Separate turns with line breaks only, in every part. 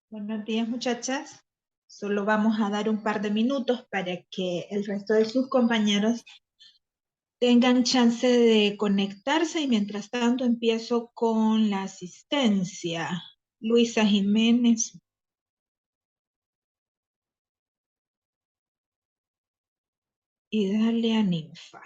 Buenos días, muchachas. Solo vamos a dar un par de minutos para que el resto de sus compañeros tengan chance de conectarse y mientras tanto empiezo con la asistencia. Luisa Jiménez y Dalia Ninfa.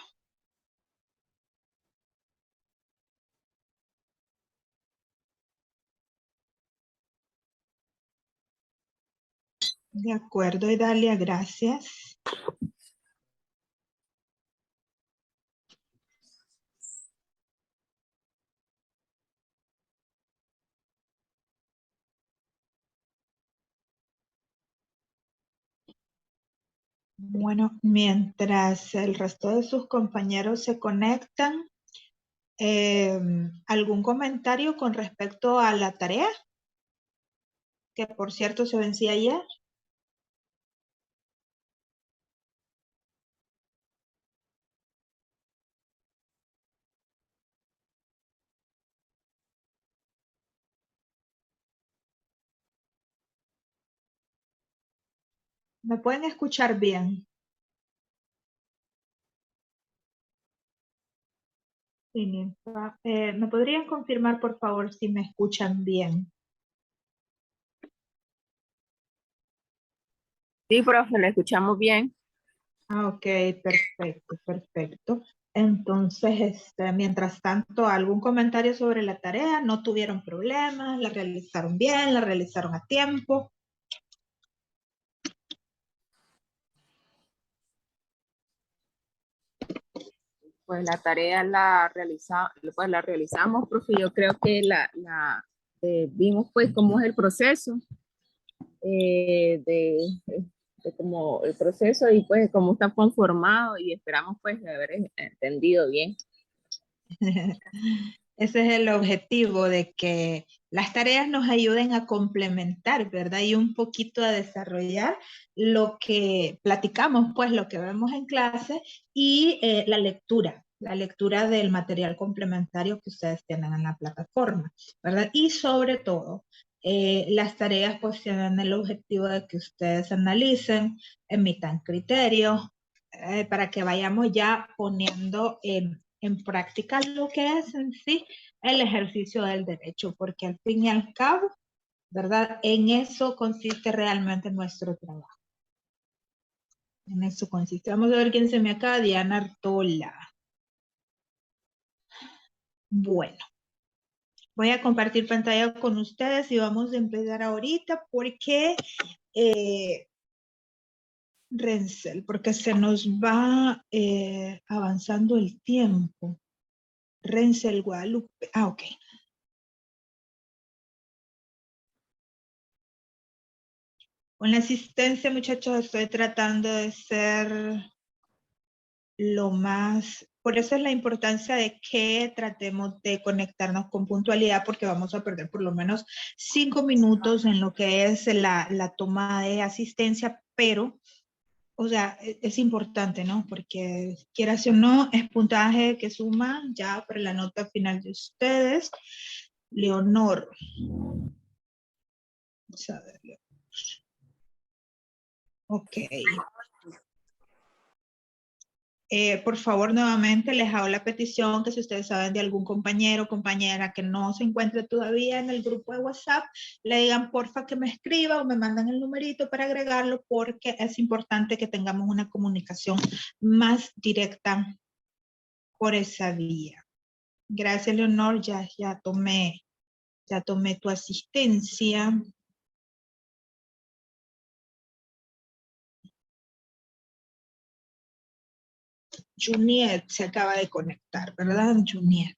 De acuerdo, Dalia, gracias. Bueno, mientras el resto de sus compañeros se conectan, ¿algún comentario con respecto a la tarea? Que por cierto se vencía ayer. ¿Me pueden escuchar bien? Sí, Ninfa. ¿Me podrían confirmar, por favor, si me escuchan bien?
Sí, profe, la escuchamos bien.
Ah, ok, perfecto, perfecto. Entonces, mientras tanto, ¿algún comentario sobre la tarea? ¿No tuvieron problemas? ¿La realizaron bien? ¿La realizaron a tiempo?
Pues la tarea pues la realizamos, profe. Yo creo que vimos pues cómo es el proceso de cómo el proceso y pues cómo está conformado y esperamos pues haber entendido bien.
Ese es el objetivo, de que las tareas nos ayuden a complementar, ¿verdad? Y un poquito a desarrollar lo que platicamos, pues lo que vemos en clase y la lectura del material complementario que ustedes tienen en la plataforma, ¿verdad? Y sobre todo, las tareas pues tienen el objetivo de que ustedes analicen, emitan criterios, para que vayamos ya poniendo en práctica lo que es en sí el ejercicio del derecho, porque al fin y al cabo, ¿verdad? En eso consiste realmente nuestro trabajo. En eso consiste. Vamos a ver quién se me acaba. Diana Artola. Bueno, voy a compartir pantalla con ustedes y vamos a empezar ahorita porque Rensel, porque se nos va avanzando el tiempo. Rensel Guadalupe. Ah, ok. Con la asistencia, muchachos, estoy tratando de ser lo más... Por eso es la importancia de que tratemos de conectarnos con puntualidad, porque vamos a perder por lo menos 5 minutos en lo que es la toma de asistencia, pero, o sea, es importante, ¿no? Porque quieras o no, es puntaje que suma ya para la nota final de ustedes. Leonor. Vamos a ver. Ok. Por favor, nuevamente les hago la petición que si ustedes saben de algún compañero o compañera que no se encuentre todavía en el grupo de WhatsApp, le digan porfa que me escriba o me mandan el numerito para agregarlo, porque es importante que tengamos una comunicación más directa por esa vía. Gracias, Leonor, ya tomé tu asistencia. Juniet se acaba de conectar, ¿verdad, Juniet?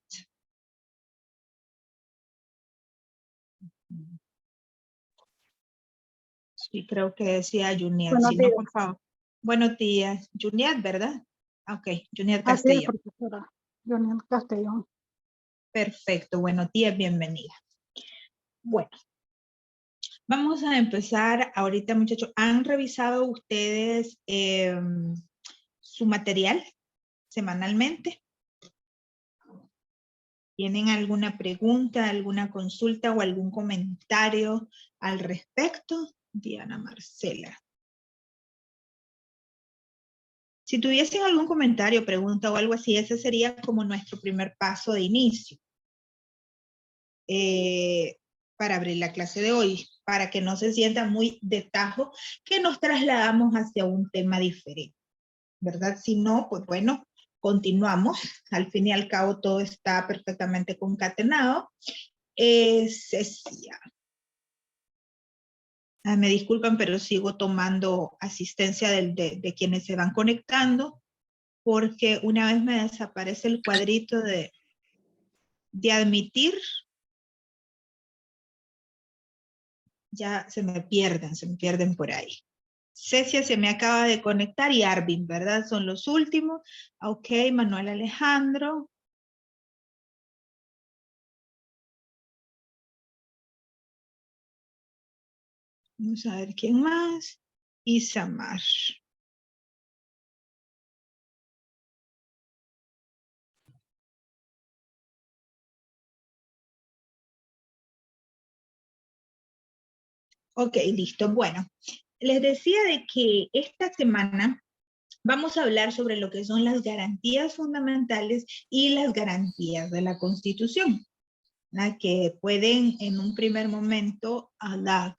Sí, creo que decía Juniet.
Buenos
Si no,
días.
por favor. Buenos días. Juniet, ¿verdad? Ok, Juniet
Así es,
Castillo.
profesora. Junior Castellón.
Perfecto, buenos días, bienvenida. Bueno, vamos a empezar ahorita, muchachos. ¿Han revisado ustedes su material semanalmente? ¿Tienen alguna pregunta, alguna consulta o algún comentario al respecto? Diana Marcela. Si tuviesen algún comentario, pregunta o algo así, ese sería como nuestro primer paso de inicio. Para abrir la clase de hoy, para que no se sienta muy de tajo que nos trasladamos hacia un tema diferente, ¿verdad? Si no, pues bueno, continuamos. Al fin y al cabo todo está perfectamente concatenado. Cecia. Me disculpan, pero sigo tomando asistencia de quienes se van conectando, porque una vez me desaparece el cuadrito de admitir, ya se me pierden por ahí. Cecia se me acaba de conectar y Arvin, ¿verdad? Son los últimos. Ok, Manuel Alejandro. Vamos a ver quién más. Isamar. Ok, listo. Bueno, les decía de que esta semana vamos a hablar sobre lo que son las garantías fundamentales y las garantías de la Constitución, ¿no? Que pueden en un primer momento hablar.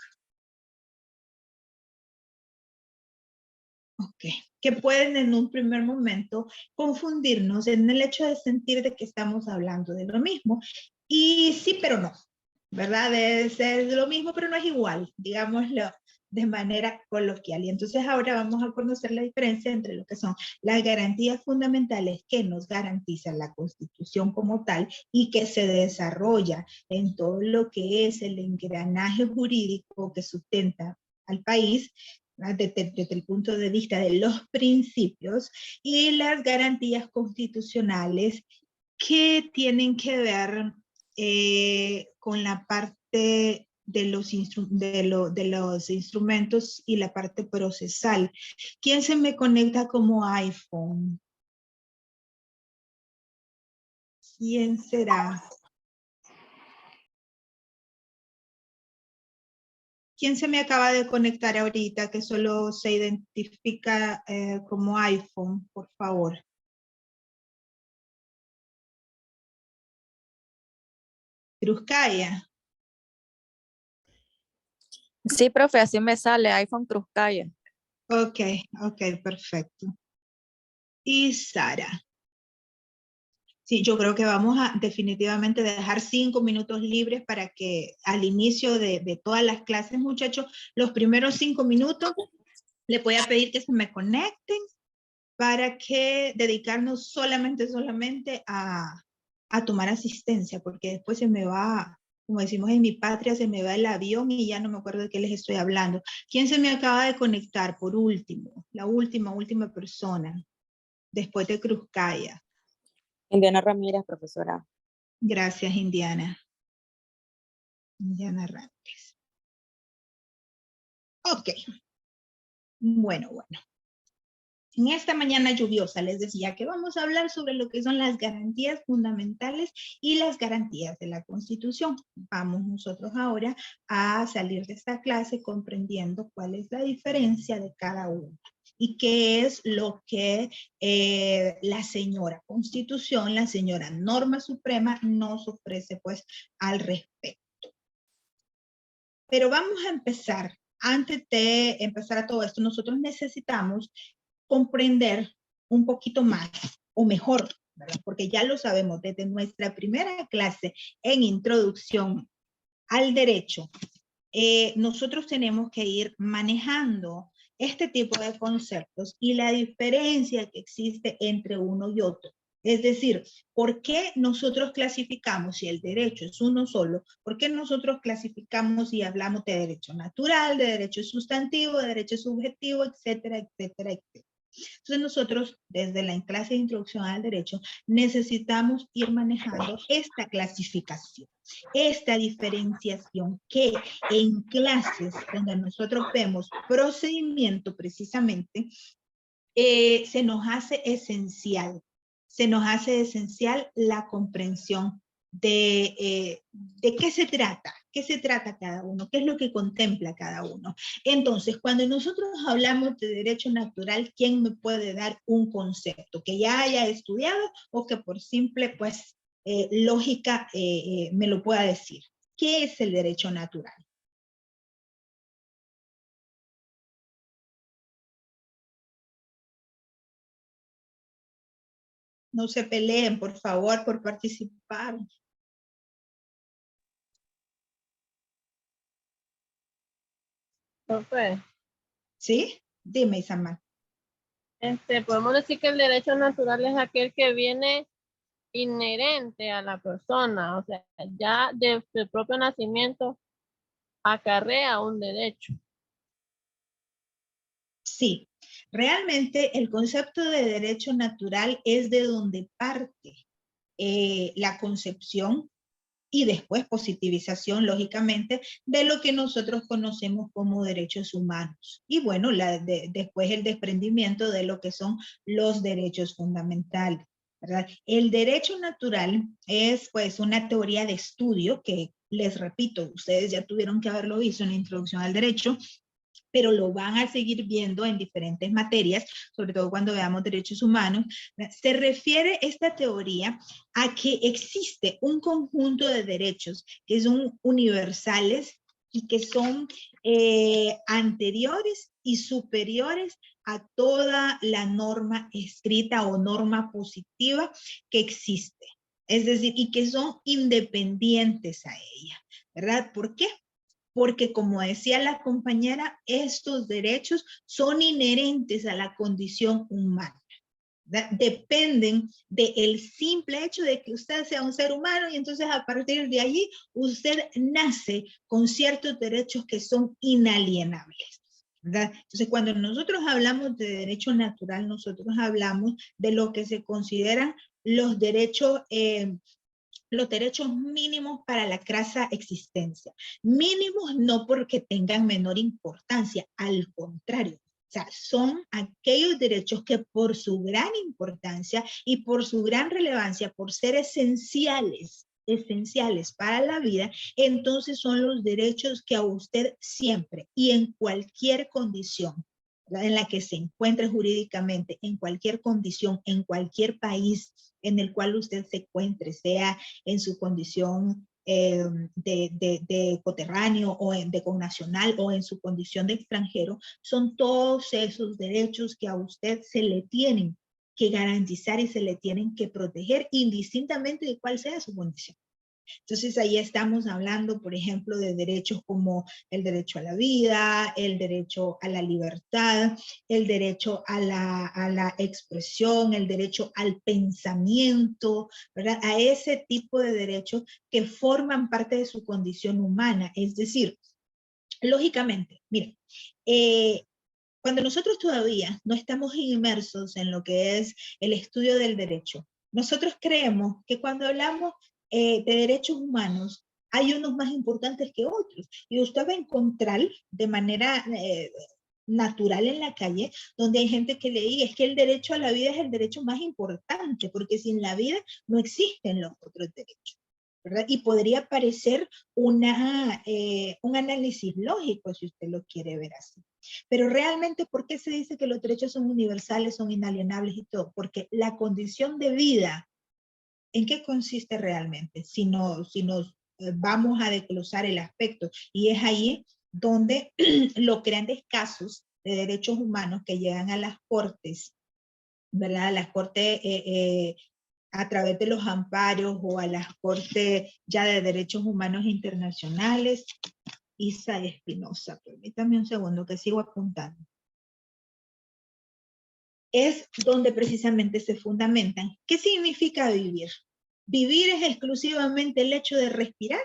Ok, que pueden en un primer momento confundirnos en el hecho de sentir de que estamos hablando de lo mismo. Y sí, pero no, ¿verdad? Es lo mismo, pero no es igual, digámoslo de manera coloquial. Y entonces ahora vamos a conocer la diferencia entre lo que son las garantías fundamentales que nos garantiza la Constitución como tal y que se desarrolla en todo lo que es el engranaje jurídico que sustenta al país, desde el punto de vista de los principios, y las garantías constitucionales que tienen que ver con la parte de los instrumentos y la parte procesal. ¿Quién se me conecta como iPhone? ¿Quién será? ¿Quién se me acaba de conectar ahorita que solo se identifica como iPhone, por favor? Cruzcaya.
Sí, profe, así me sale, iPhone Cruzcaya.
Ok, ok, perfecto. Y Sara. Sí, yo creo que vamos a definitivamente dejar 5 minutos libres para que al inicio de todas las clases, muchachos, los primeros 5 minutos, les voy a pedir que se me conecten para que dedicarnos solamente a tomar asistencia, porque después se me va, como decimos en mi patria, se me va el avión y ya no me acuerdo de qué les estoy hablando. ¿Quién se me acaba de conectar por último? La última persona, después de Cruzcaya.
Indiana Ramírez, profesora.
Gracias, Indiana. Indiana Ramírez. Ok. Bueno. En esta mañana lluviosa les decía que vamos a hablar sobre lo que son las garantías fundamentales y las garantías de la Constitución. Vamos nosotros ahora a salir de esta clase comprendiendo cuál es la diferencia de cada una y qué es lo que la señora Constitución, la señora Norma Suprema nos ofrece pues al respecto. Pero vamos a empezar. Antes de empezar a todo esto, nosotros necesitamos comprender un poquito más, o mejor, ¿verdad? Porque ya lo sabemos desde nuestra primera clase en introducción al derecho, nosotros tenemos que ir manejando este tipo de conceptos y la diferencia que existe entre uno y otro. Es decir, ¿por qué nosotros clasificamos si el derecho es uno solo? ¿Por qué nosotros clasificamos y hablamos de derecho natural, de derecho sustantivo, de derecho subjetivo, etcétera, etcétera, etcétera? Entonces nosotros, desde la clase de introducción al derecho, necesitamos ir manejando esta clasificación, esta diferenciación que en clases donde nosotros vemos procedimiento precisamente, se nos hace esencial la comprensión de qué se trata. ¿Qué se trata cada uno? ¿Qué es lo que contempla cada uno? Entonces, cuando nosotros hablamos de derecho natural, ¿quién me puede dar un concepto que ya haya estudiado o que por simple, pues, lógica me lo pueda decir? ¿Qué es el derecho natural? No se peleen, por favor, por participar.
Profe,
¿Sí? Dime, Isamar.
podemos decir que el derecho natural es aquel que viene inherente a la persona, o sea, ya desde el propio nacimiento acarrea un derecho.
Sí, realmente el concepto de derecho natural es de donde parte la concepción y después positivización, lógicamente, de lo que nosotros conocemos como derechos humanos. Y bueno, después el desprendimiento de lo que son los derechos fundamentales, ¿verdad? El derecho natural es pues una teoría de estudio que, les repito, ustedes ya tuvieron que haberlo visto en la introducción al derecho, pero lo van a seguir viendo en diferentes materias, sobre todo cuando veamos derechos humanos. Se refiere esta teoría a que existe un conjunto de derechos que son universales y que son anteriores y superiores a toda la norma escrita o norma positiva que existe. Es decir, y que son independientes a ella, ¿verdad? ¿Por qué? Porque como decía la compañera, estos derechos son inherentes a la condición humana. Dependen del simple hecho de que usted sea un ser humano y entonces a partir de allí usted nace con ciertos derechos que son inalienables, ¿verdad? Entonces cuando nosotros hablamos de derecho natural, nosotros hablamos de lo que se consideran los derechos mínimos para la crasa existencia. Mínimos no porque tengan menor importancia, al contrario. O sea, son aquellos derechos que por su gran importancia y por su gran relevancia, por ser esenciales para la vida, entonces son los derechos que a usted siempre y en cualquier condición en la que se encuentre jurídicamente, en cualquier condición, en cualquier país en el cual usted se encuentre, sea en su condición de coterráneo o de connacional o en su condición de extranjero, son todos esos derechos que a usted se le tienen que garantizar y se le tienen que proteger indistintamente de cuál sea su condición. Entonces ahí estamos hablando, por ejemplo, de derechos como el derecho a la vida, el derecho a la libertad, el derecho a la expresión, el derecho al pensamiento, ¿verdad? A ese tipo de derechos que forman parte de su condición humana. Es decir, lógicamente, miren, cuando nosotros todavía no estamos inmersos en lo que es el estudio del derecho, nosotros creemos que cuando hablamos de derechos humanos, hay unos más importantes que otros. Y usted va a encontrar de manera natural en la calle, donde hay gente que le diga, es que el derecho a la vida es el derecho más importante, porque sin la vida no existen los otros derechos, ¿verdad? Y podría parecer un análisis lógico, si usted lo quiere ver así. Pero realmente, ¿por qué se dice que los derechos son universales, son inalienables y todo? Porque la condición de vida, ¿en qué consiste realmente? Si nos vamos a desglosar el aspecto, y es ahí donde los grandes casos de derechos humanos que llegan a las cortes, ¿verdad? A las cortes a través de los amparos o a las cortes ya de derechos humanos internacionales. Isa Espinosa, permítame un segundo que sigo apuntando. Es donde precisamente se fundamentan. ¿Qué significa vivir? ¿Vivir es exclusivamente el hecho de respirar?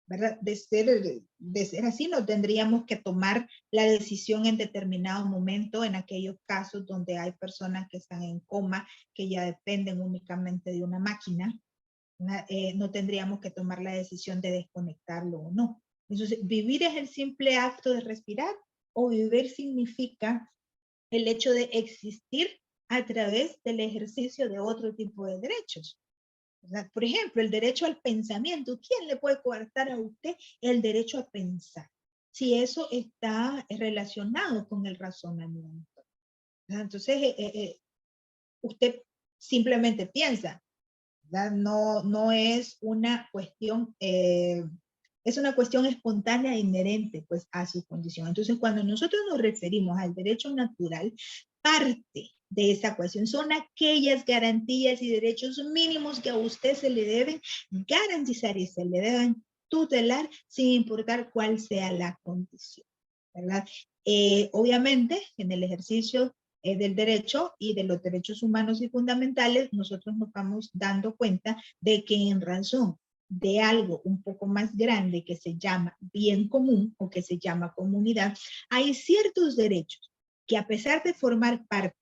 ¿Verdad? De ser así, no tendríamos que tomar la decisión en determinado momento en aquellos casos donde hay personas que están en coma, que ya dependen únicamente de una máquina. No tendríamos que tomar la decisión de desconectarlo o no. Entonces, ¿vivir es el simple acto de respirar? ¿O vivir significa el hecho de existir a través del ejercicio de otro tipo de derechos? ¿verdad? Por ejemplo, el derecho al pensamiento. ¿Quién le puede coartar a usted el derecho a pensar? Si eso está relacionado con el razonamiento, ¿verdad? Entonces, usted simplemente piensa, ¿verdad? No, no es una cuestión, es una cuestión espontánea e inherente pues, a su condición. Entonces, cuando nosotros nos referimos al derecho natural, parte de esa cuestión son aquellas garantías y derechos mínimos que a usted se le deben garantizar y se le deben tutelar sin importar cuál sea la condición, ¿verdad? Obviamente, en el ejercicio del derecho y de los derechos humanos y fundamentales, nosotros nos vamos dando cuenta de que en razón de algo un poco más grande que se llama bien común o que se llama comunidad, hay ciertos derechos que a pesar de formar parte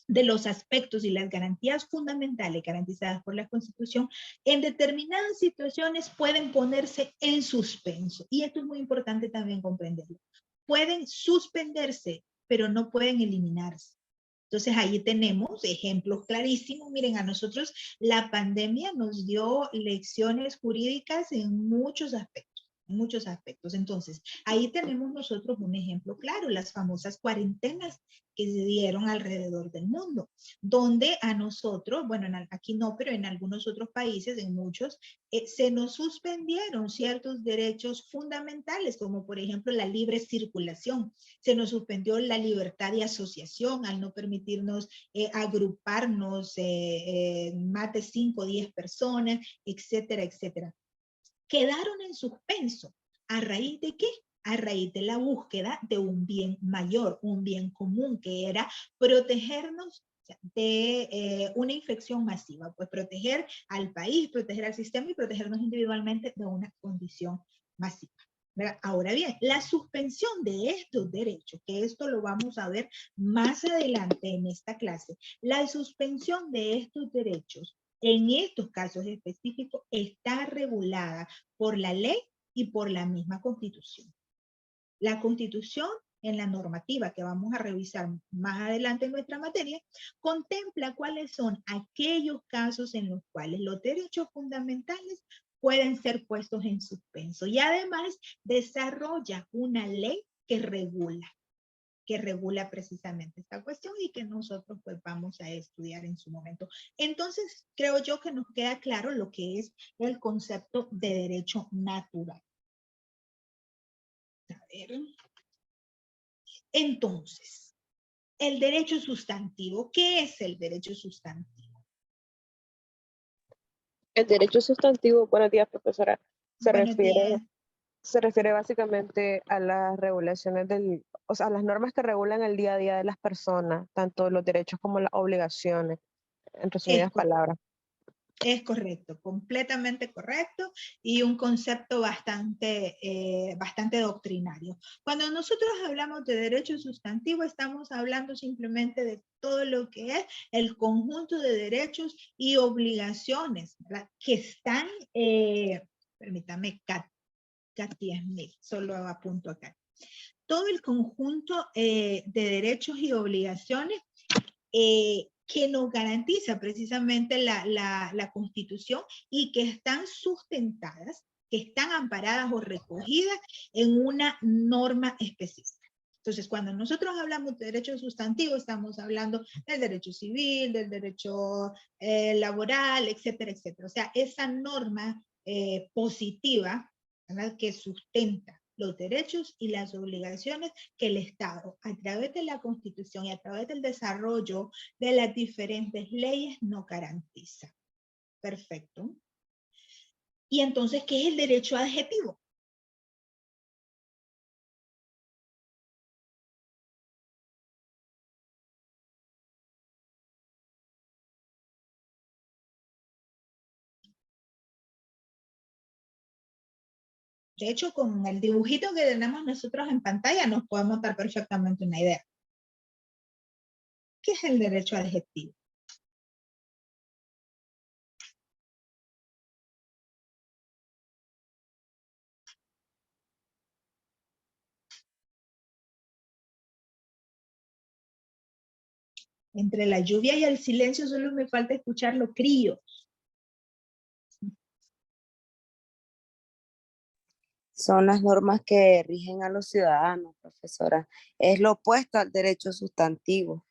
de los aspectos y las garantías fundamentales garantizadas por la Constitución, en determinadas situaciones pueden ponerse en suspenso. Y esto es muy importante también comprenderlo. Pueden suspenderse, pero no pueden eliminarse. Entonces ahí tenemos ejemplos clarísimos. Miren, a nosotros la pandemia nos dio lecciones jurídicas en muchos aspectos. En muchos aspectos. Entonces, ahí tenemos nosotros un ejemplo claro, las famosas cuarentenas que se dieron alrededor del mundo, donde a nosotros, bueno, aquí no, pero en algunos otros países, en muchos, se nos suspendieron ciertos derechos fundamentales, como por ejemplo la libre circulación. Se nos suspendió la libertad de asociación al no permitirnos agruparnos más de 5 o 10 personas, etcétera, etcétera. Quedaron en suspenso. ¿A raíz de qué? A raíz de la búsqueda de un bien mayor, un bien común, que era protegernos de una infección masiva, pues proteger al país, proteger al sistema y protegernos individualmente de una condición masiva. Ahora bien, la suspensión de estos derechos, que esto lo vamos a ver más adelante en esta clase, la suspensión de estos derechos en estos casos específicos está regulada por la ley y por la misma Constitución. La Constitución, en la normativa que vamos a revisar más adelante en nuestra materia, contempla cuáles son aquellos casos en los cuales los derechos fundamentales pueden ser puestos en suspenso y además desarrolla una ley que regula precisamente esta cuestión y que nosotros pues vamos a estudiar en su momento. Entonces, creo yo que nos queda claro lo que es el concepto de derecho natural. A ver. Entonces, el derecho sustantivo. ¿Qué es el derecho sustantivo?
El derecho sustantivo, buenos días, profesora,
Buenos días.
se refiere básicamente a las regulaciones o sea, a las normas que regulan el día a día de las personas, tanto los derechos como las obligaciones, en resumidas palabras.
Es correcto, completamente correcto y un concepto bastante doctrinario. Cuando nosotros hablamos de derecho sustantivo, estamos hablando simplemente de todo lo que es el conjunto de derechos y obligaciones, ¿verdad? Que están, permítame, Katy Smith, solo apunto acá. Todo el conjunto de derechos y obligaciones que nos garantiza precisamente la Constitución y que están sustentadas, que están amparadas o recogidas en una norma específica. Entonces, cuando nosotros hablamos de derecho sustantivo, estamos hablando del derecho civil, del derecho laboral, etcétera, etcétera. O sea, esa norma positiva, ¿verdad?, que sustenta los derechos y las obligaciones que el Estado, a través de la Constitución y a través del desarrollo de las diferentes leyes, no garantiza. Perfecto. Y entonces, ¿qué es el derecho adjetivo? De hecho, con el dibujito que tenemos nosotros en pantalla nos podemos dar perfectamente una idea. ¿Qué es el derecho adjetivo? Entre la lluvia y el silencio solo me falta escuchar los críos.
Son las normas que rigen a los ciudadanos, profesora. Es lo opuesto al derecho sustantivo.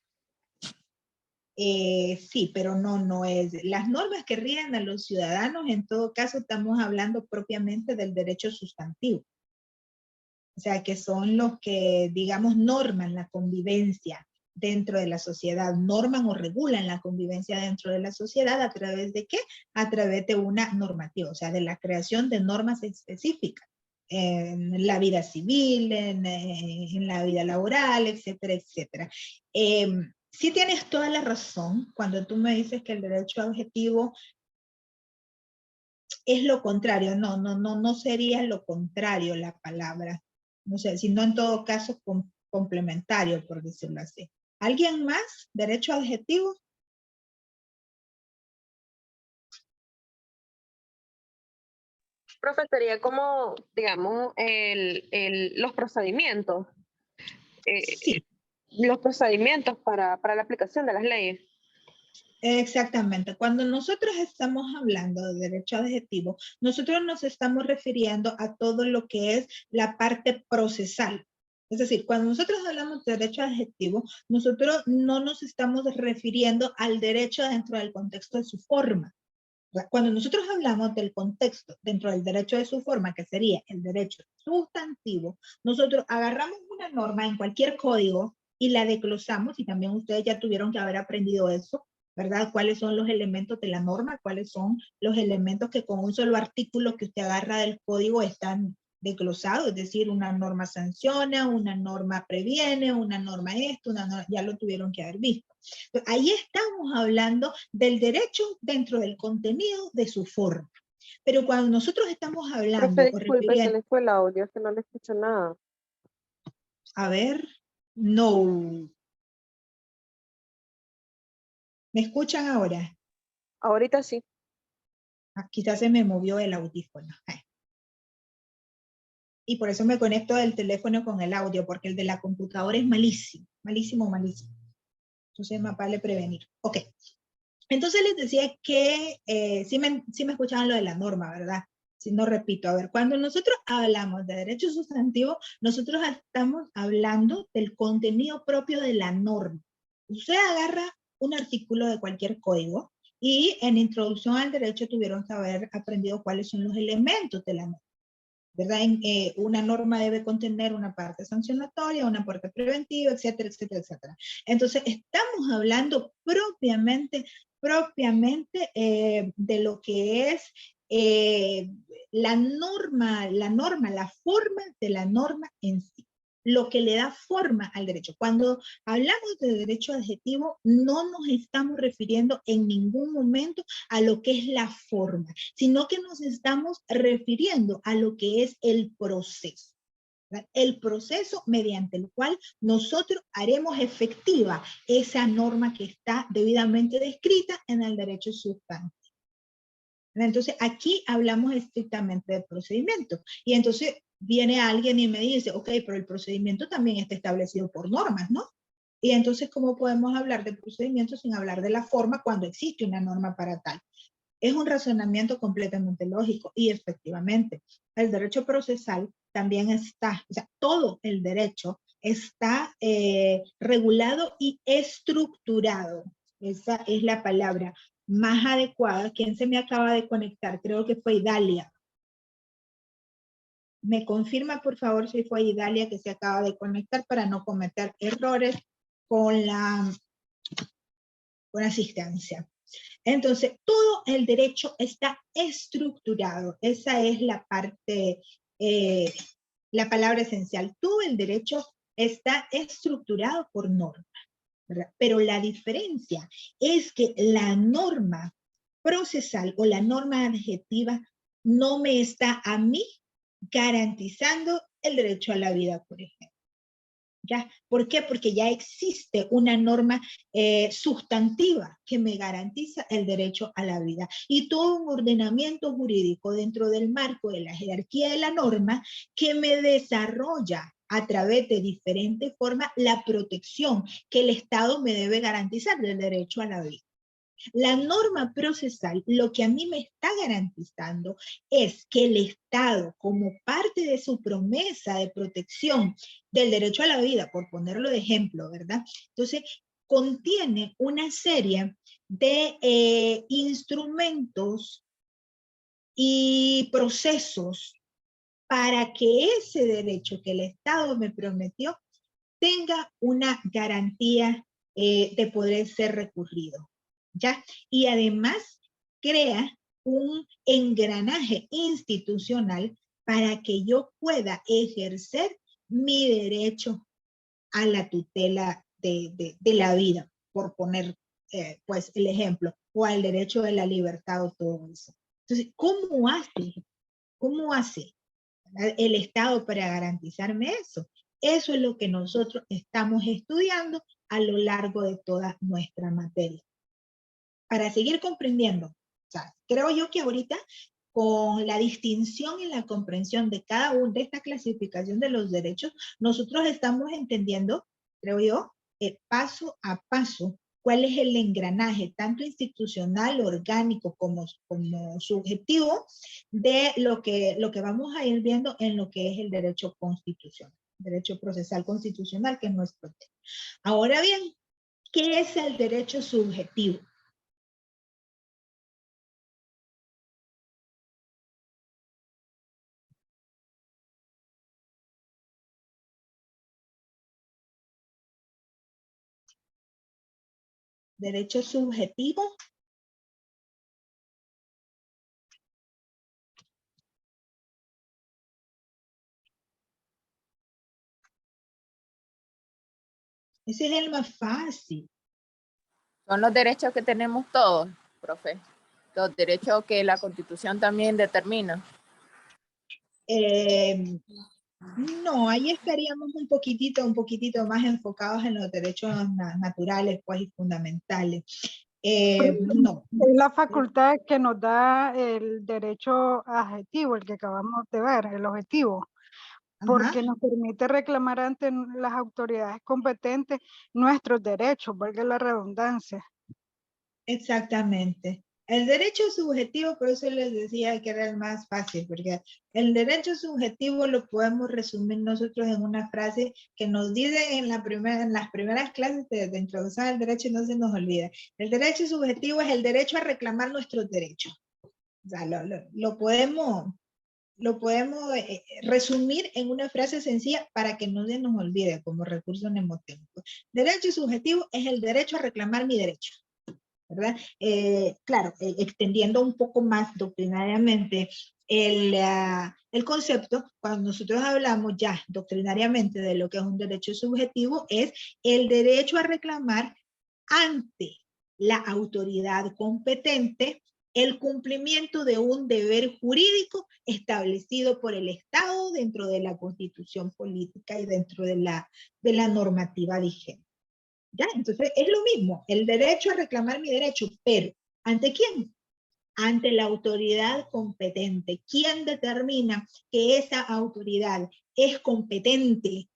Sí, pero no es. Las normas que rigen a los ciudadanos, en todo caso, estamos hablando propiamente del derecho sustantivo. O sea, que son los que, digamos, norman la convivencia dentro de la sociedad, norman o regulan la convivencia dentro de la sociedad ¿a través de qué? A través de una normativa, o sea, de la creación de normas específicas en la vida civil, en la vida laboral, etcétera, etcétera. Sí tienes toda la razón cuando tú me dices que el derecho objetivo es lo contrario. No sería lo contrario la palabra. No sé, sino en todo caso complementario, por decirlo así. ¿Alguien más? ¿Derecho adjetivo?
Profe, sería como, digamos, los procedimientos.
Sí.
Los procedimientos para la aplicación de las leyes.
Exactamente. Cuando nosotros estamos hablando de derecho adjetivo, nosotros nos estamos refiriendo a todo lo que es la parte procesal. Es decir, cuando nosotros hablamos de derecho adjetivo, nosotros no nos estamos refiriendo al derecho dentro del contexto de su forma. Cuando nosotros hablamos del contexto dentro del derecho de su forma, que sería el derecho sustantivo, nosotros agarramos una norma en cualquier código y la desglosamos, y también ustedes ya tuvieron que haber aprendido eso, ¿verdad? ¿Cuáles son los elementos de la norma? ¿Cuáles son los elementos que con un solo artículo que usted agarra del código están desglosados? Es decir, una norma sanciona, una norma previene, una norma esto, una norma, ya lo tuvieron que haber visto. Entonces, ahí estamos hablando del derecho dentro del contenido de su forma. Pero cuando nosotros estamos hablando...
Profe, disculpe, se le fue el audio, es que no le escucho nada.
A ver, no. ¿Me escuchan ahora?
Ahorita sí.
Quizás se me movió el audífono. Y por eso me conecto del teléfono con el audio, porque el de la computadora es malísimo, malísimo, malísimo. Entonces es más vale prevenir. Ok. Entonces les decía que sí me escuchaban lo de la norma, ¿verdad? Si no repito, a ver, cuando nosotros hablamos de derecho sustantivo, nosotros estamos hablando del contenido propio de la norma. Usted agarra un artículo de cualquier código y en introducción al derecho tuvieron que haber aprendido cuáles son los elementos de la norma, ¿verdad? Una norma debe contener una parte sancionatoria, una parte preventiva, etcétera, etcétera, etcétera. Entonces, estamos hablando propiamente de lo que es la forma de la norma en sí, lo que le da forma al derecho. Cuando hablamos de derecho adjetivo, no nos estamos refiriendo en ningún momento a lo que es la forma, sino que nos estamos refiriendo a lo que es el proceso. El proceso mediante el cual nosotros haremos efectiva esa norma que está debidamente descrita en el derecho sustantivo. Entonces, aquí hablamos estrictamente de procedimiento. Y entonces viene alguien y me dice, ok, pero el procedimiento también está establecido por normas, ¿no? Y entonces, ¿cómo podemos hablar de procedimiento sin hablar de la forma cuando existe una norma para tal? Es un razonamiento completamente lógico y efectivamente el derecho procesal también está, o sea, todo el derecho está regulado y estructurado. Esa es la palabra más adecuada. ¿Quién se me acaba de conectar? Creo que fue Idalia. Me confirma, por favor, si fue Idalia que se acaba de conectar para no cometer errores con la asistencia. Entonces, todo el derecho está estructurado. Esa es la parte, la palabra esencial. Todo el derecho está estructurado por norma, ¿verdad? Pero la diferencia es que la norma procesal o la norma adjetiva no me está a mí garantizando el derecho a la vida, por ejemplo. ¿Ya? ¿Por qué? Porque ya existe una norma sustantiva que me garantiza el derecho a la vida y todo un ordenamiento jurídico dentro del marco de la jerarquía de la norma que me desarrolla a través de diferentes formas la protección que el Estado me debe garantizar del derecho a la vida. La norma procesal lo que a mí me está garantizando es que el Estado, como parte de su promesa de protección del derecho a la vida, por ponerlo de ejemplo, ¿verdad? Entonces, contiene una serie de instrumentos y procesos para que ese derecho que el Estado me prometió tenga una garantía de poder ser recurrido, ¿ya? Y además crea un engranaje institucional para que yo pueda ejercer mi derecho a la tutela de la vida, por poner pues el ejemplo, o al derecho de la libertad o todo eso. Entonces, ¿cómo hace el Estado para garantizarme eso? Eso es lo que nosotros estamos estudiando a lo largo de toda nuestra materia. Para seguir comprendiendo, o sea, creo yo que ahorita con la distinción y la comprensión de cada una de esta clasificación de los derechos, nosotros estamos entendiendo, creo yo, paso a paso, cuál es el engranaje, tanto institucional, orgánico, como subjetivo, de lo que vamos a ir viendo en lo que es el derecho constitucional, derecho procesal constitucional, que es nuestro tema. Ahora bien, ¿qué es el derecho subjetivo? Derecho subjetivo ese es el más fácil.
Son los derechos que tenemos todos, profe. Los derechos que la Constitución también determina.
No, ahí estaríamos un poquitito más enfocados en los derechos naturales, pues, y fundamentales. No.
Es la facultad que nos da el derecho adjetivo, el que acabamos de ver, el objetivo, porque nos permite reclamar ante las autoridades competentes nuestros derechos, valga la redundancia.
Exactamente. El derecho subjetivo, por eso les decía que era el más fácil, porque el derecho subjetivo lo podemos resumir nosotros en una frase que nos dice en las primeras clases de introducción al derecho y no se nos olvida. El derecho subjetivo es el derecho a reclamar nuestros derechos. O sea, lo podemos resumir en una frase sencilla para que no se nos olvide como recurso mnemotécnico. Derecho subjetivo es el derecho a reclamar mi derecho, ¿verdad? Claro, extendiendo un poco más doctrinariamente el concepto, cuando nosotros hablamos ya doctrinariamente de lo que es un derecho subjetivo, es el derecho a reclamar ante la autoridad competente el cumplimiento de un deber jurídico establecido por el Estado dentro de la Constitución política y dentro de la normativa vigente. ¿Ya? Entonces es lo mismo, el derecho a reclamar mi derecho, pero ¿ante quién? Ante la autoridad competente. ¿Quién determina que esa autoridad es competente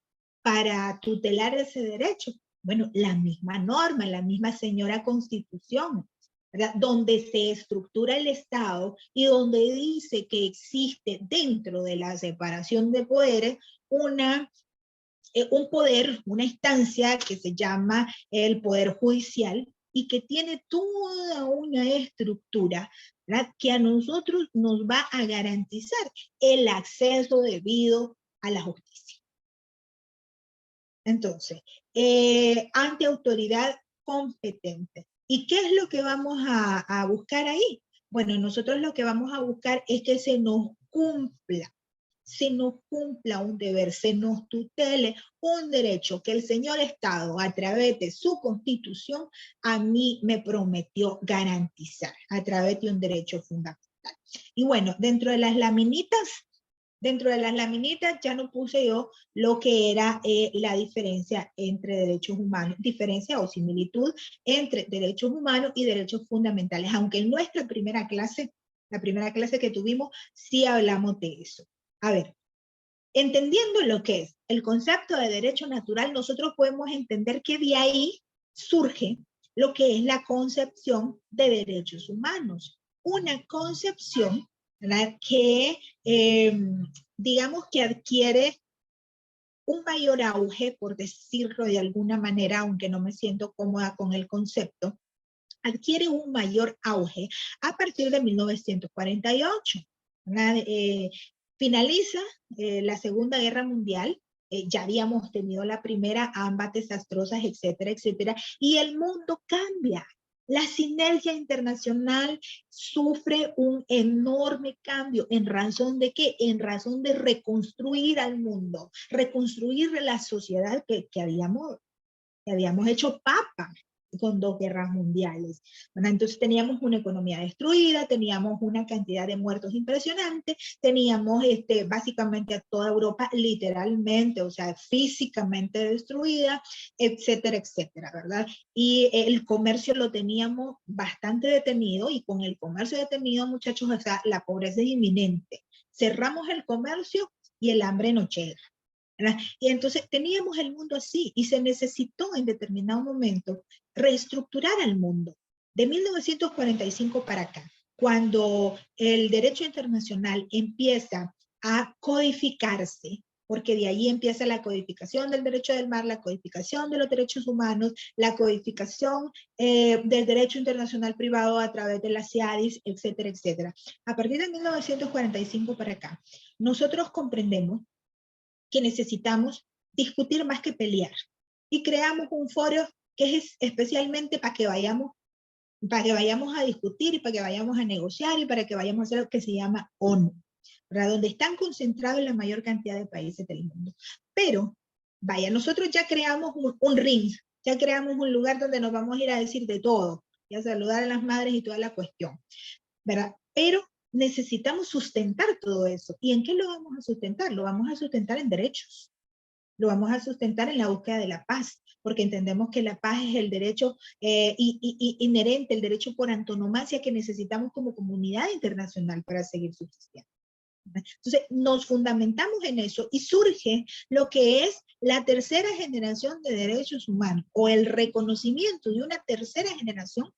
para tutelar ese derecho? Bueno, la misma norma, la misma señora Constitución, ¿verdad? Donde se estructura el Estado y donde dice que existe dentro de la separación de poderes un poder, una instancia que se llama el Poder Judicial y que tiene toda una estructura, ¿verdad?, que a nosotros nos va a garantizar el acceso debido a la justicia. Entonces, ante autoridad competente. ¿Y qué es lo que vamos a buscar ahí? Bueno, nosotros lo que vamos a buscar es que se nos cumpla un deber, se nos tutele un derecho que el señor Estado, a través de su Constitución, a mí me prometió garantizar, a través de un derecho fundamental. Y bueno, dentro de las laminitas ya no puse yo lo que era la diferencia entre derechos humanos, diferencia o similitud entre derechos humanos y derechos fundamentales, aunque en nuestra primera clase, la primera clase que tuvimos, sí hablamos de eso. A ver, entendiendo lo que es el concepto de derecho natural, nosotros podemos entender que de ahí surge lo que es la concepción de derechos humanos. Una concepción, ¿verdad?, que digamos que adquiere un mayor auge, por decirlo de alguna manera, aunque no me siento cómoda con el concepto, adquiere un mayor auge a partir de 1948. Finaliza la Segunda Guerra Mundial, ya habíamos tenido la primera, ambas desastrosas, etcétera, etcétera, y el mundo cambia. La sinergia internacional sufre un enorme cambio. ¿En razón de qué? En razón de reconstruir al mundo, reconstruir la sociedad que habíamos hecho papa con 2 guerras mundiales. Bueno, entonces teníamos una economía destruida, teníamos una cantidad de muertos impresionante, teníamos básicamente a toda Europa literalmente, o sea, físicamente destruida, etcétera, etcétera, ¿verdad? Y el comercio lo teníamos bastante detenido, y con el comercio detenido, muchachos, o sea, la pobreza es inminente. Cerramos el comercio y el hambre no llega, ¿verdad? Y entonces teníamos el mundo así, y se necesitó en determinado momento reestructurar al mundo. De 1945 para acá, cuando el derecho internacional empieza a codificarse, porque de ahí empieza la codificación del derecho del mar, la codificación de los derechos humanos, la codificación del derecho internacional privado a través de la CIADIS, etcétera, etcétera. A partir de 1945 para acá, nosotros comprendemos que necesitamos discutir más que pelear, y creamos un foro que es especialmente para que vayamos a discutir, y para que vayamos a negociar, y para que vayamos a hacer lo que se llama ONU, ¿verdad?, donde están concentrados la mayor cantidad de países del mundo. Pero, vaya, nosotros ya creamos un ring, ya creamos un lugar donde nos vamos a ir a decir de todo, y a saludar a las madres y toda la cuestión, ¿verdad? Pero necesitamos sustentar todo eso. ¿Y en qué lo vamos a sustentar? Lo vamos a sustentar en derechos. Lo vamos a sustentar en la búsqueda de la paz, porque entendemos que la paz es el derecho inherente, el derecho por antonomasia que necesitamos como comunidad internacional para seguir subsistiendo. Entonces, nos fundamentamos en eso, y surge lo que es la tercera generación de derechos humanos, o el reconocimiento de una tercera generación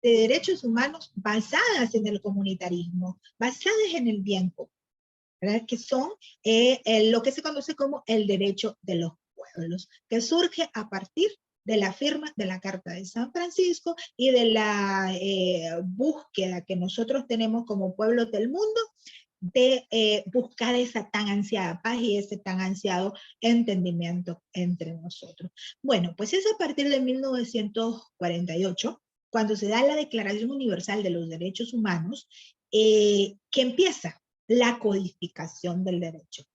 de derechos humanos basadas en el comunitarismo, basadas en el bien común, ¿verdad?, que son lo que se conoce como el derecho de los pueblos, que surge a partir de la firma de la Carta de San Francisco y de la búsqueda que nosotros tenemos como pueblos del mundo de buscar esa tan ansiada paz y ese tan ansiado entendimiento entre nosotros. Bueno, pues es a partir de 1948, cuando se da la Declaración Universal de los Derechos Humanos, que empieza la codificación del derecho.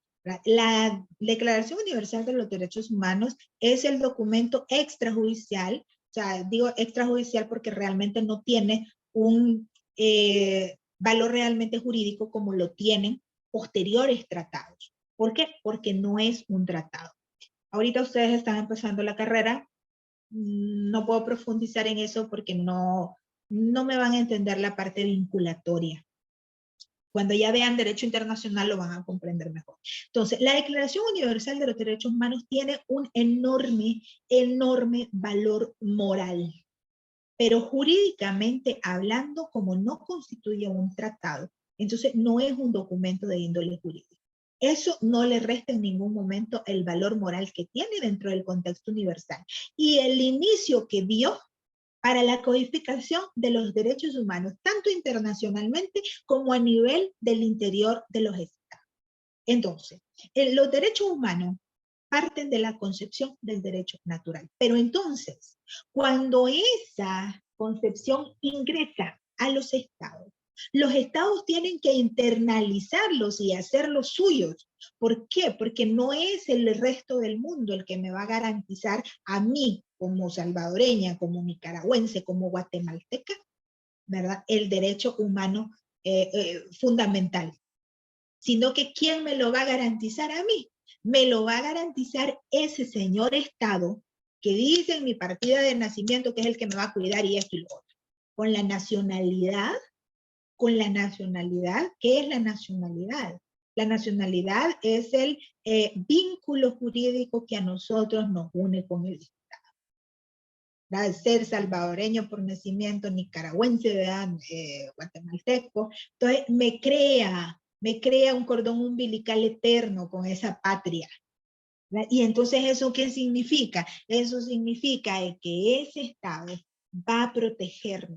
La Declaración Universal de los Derechos Humanos es el documento extrajudicial, o sea, digo extrajudicial porque realmente no tiene un valor realmente jurídico como lo tienen posteriores tratados. ¿Por qué? Porque no es un tratado. Ahorita ustedes están empezando la carrera, no puedo profundizar en eso porque no me van a entender la parte vinculatoria. Cuando ya vean derecho internacional lo van a comprender mejor. Entonces, la Declaración Universal de los Derechos Humanos tiene un enorme, enorme valor moral. Pero jurídicamente hablando, como no constituye un tratado, entonces no es un documento de índole jurídico. Eso no le resta en ningún momento el valor moral que tiene dentro del contexto universal. Y el inicio que dio para la codificación de los derechos humanos, tanto internacionalmente como a nivel del interior de los estados. Entonces, los derechos humanos parten de la concepción del derecho natural. Pero entonces, cuando esa concepción ingresa a los estados tienen que internalizarlos y hacerlos suyos. ¿Por qué? Porque no es el resto del mundo el que me va a garantizar a mí, como salvadoreña, como nicaragüense, como guatemalteca, ¿verdad?, el derecho humano fundamental. Sino que ¿quién me lo va a garantizar a mí? Me lo va a garantizar ese señor Estado que dice en mi partida de nacimiento que es el que me va a cuidar y esto y lo otro. Con la nacionalidad, ¿qué es la nacionalidad? La nacionalidad es el vínculo jurídico que a nosotros nos une con el Estado. ¿verdad? Ser salvadoreño por nacimiento, nicaragüense, ¿verdad? Guatemalteco. Entonces me crea un cordón umbilical eterno con esa patria. ¿Verdad? Y entonces, ¿eso qué significa? Eso significa que ese Estado va a proteger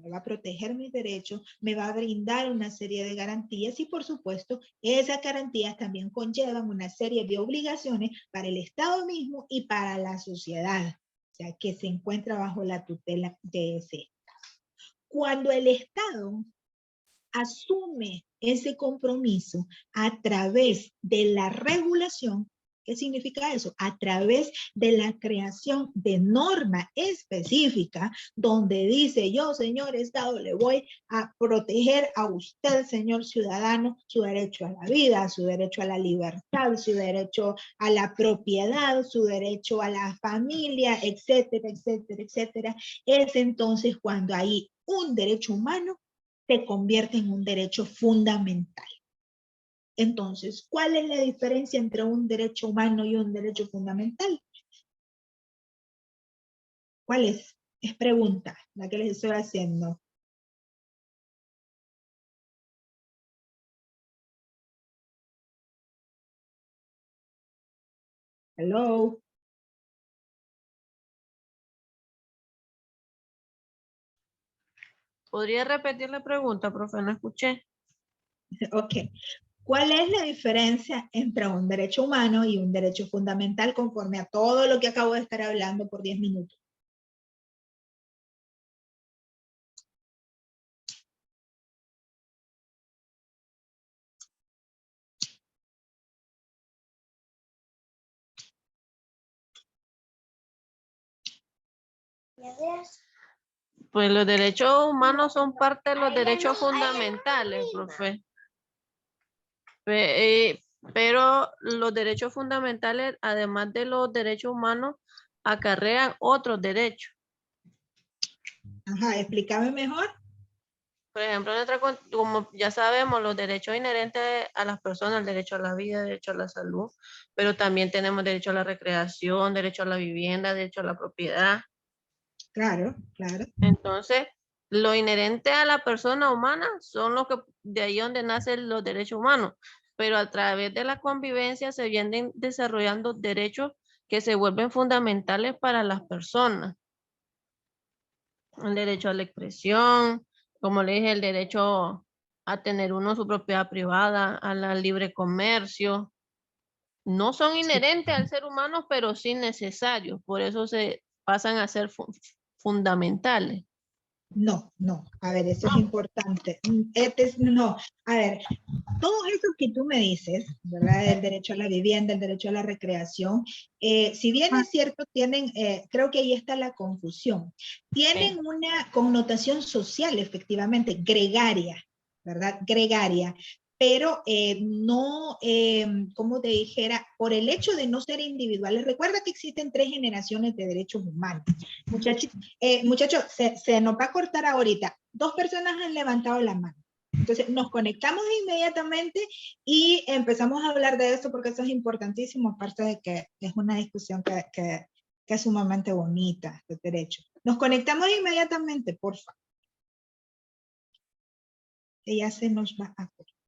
mis derechos, me va a brindar una serie de garantías y, por supuesto, esas garantías también conllevan una serie de obligaciones para el Estado mismo y para la sociedad, o sea, que se encuentra bajo la tutela de ese Estado. Cuando el Estado asume ese compromiso a través de la regulación, ¿qué significa eso? A través de la creación de norma específica donde dice yo, señor Estado, le voy a proteger a usted, señor ciudadano, su derecho a la vida, su derecho a la libertad, su derecho a la propiedad, su derecho a la familia, etcétera, etcétera, etcétera. Es entonces cuando hay un derecho humano se convierte en un derecho fundamental. Entonces, ¿cuál es la diferencia entre un derecho humano y un derecho fundamental? ¿Cuál es? Es pregunta la que les estoy haciendo. Hello.
¿Podría repetir la pregunta, profe? No escuché.
Ok. ¿Cuál es la diferencia entre un derecho humano y un derecho fundamental conforme a todo lo que acabo de estar hablando por 10 minutos?
Pues los derechos humanos son parte de los derechos fundamentales, profe. Pero los derechos fundamentales, además de los derechos humanos, acarrean otros derechos.
Ajá, explícame mejor.
Por ejemplo, como ya sabemos, los derechos inherentes a las personas, el derecho a la vida, el derecho a la salud, pero también tenemos derecho a la recreación, derecho a la vivienda, derecho a la propiedad.
Claro, claro.
Entonces, lo inherente a la persona humana son los que de ahí donde nacen los derechos humanos, pero a través de la convivencia se vienen desarrollando derechos que se vuelven fundamentales para las personas. El derecho a la expresión, como le dije, el derecho a tener uno su propiedad privada, al libre comercio. No son inherentes al ser humano, pero sí necesarios. Por eso se pasan a ser fundamentales.
No, no, a ver, eso es importante. No, a ver, todo eso que tú me dices, ¿verdad? El derecho a la vivienda, el derecho a la recreación, si bien es cierto, tienen, creo que ahí está la confusión, tienen una connotación social, efectivamente, gregaria, ¿verdad? Gregaria, pero no, como te dijera, por el hecho de no ser individuales. Recuerda que existen 3 generaciones de derechos humanos. Muchachos, se nos va a cortar ahorita. 2 personas han levantado la mano. Entonces nos conectamos inmediatamente y empezamos a hablar de esto porque eso es importantísimo, aparte de que es una discusión que es sumamente bonita de derecho. Nos conectamos inmediatamente, por favor. Que ya se nos va a cortar.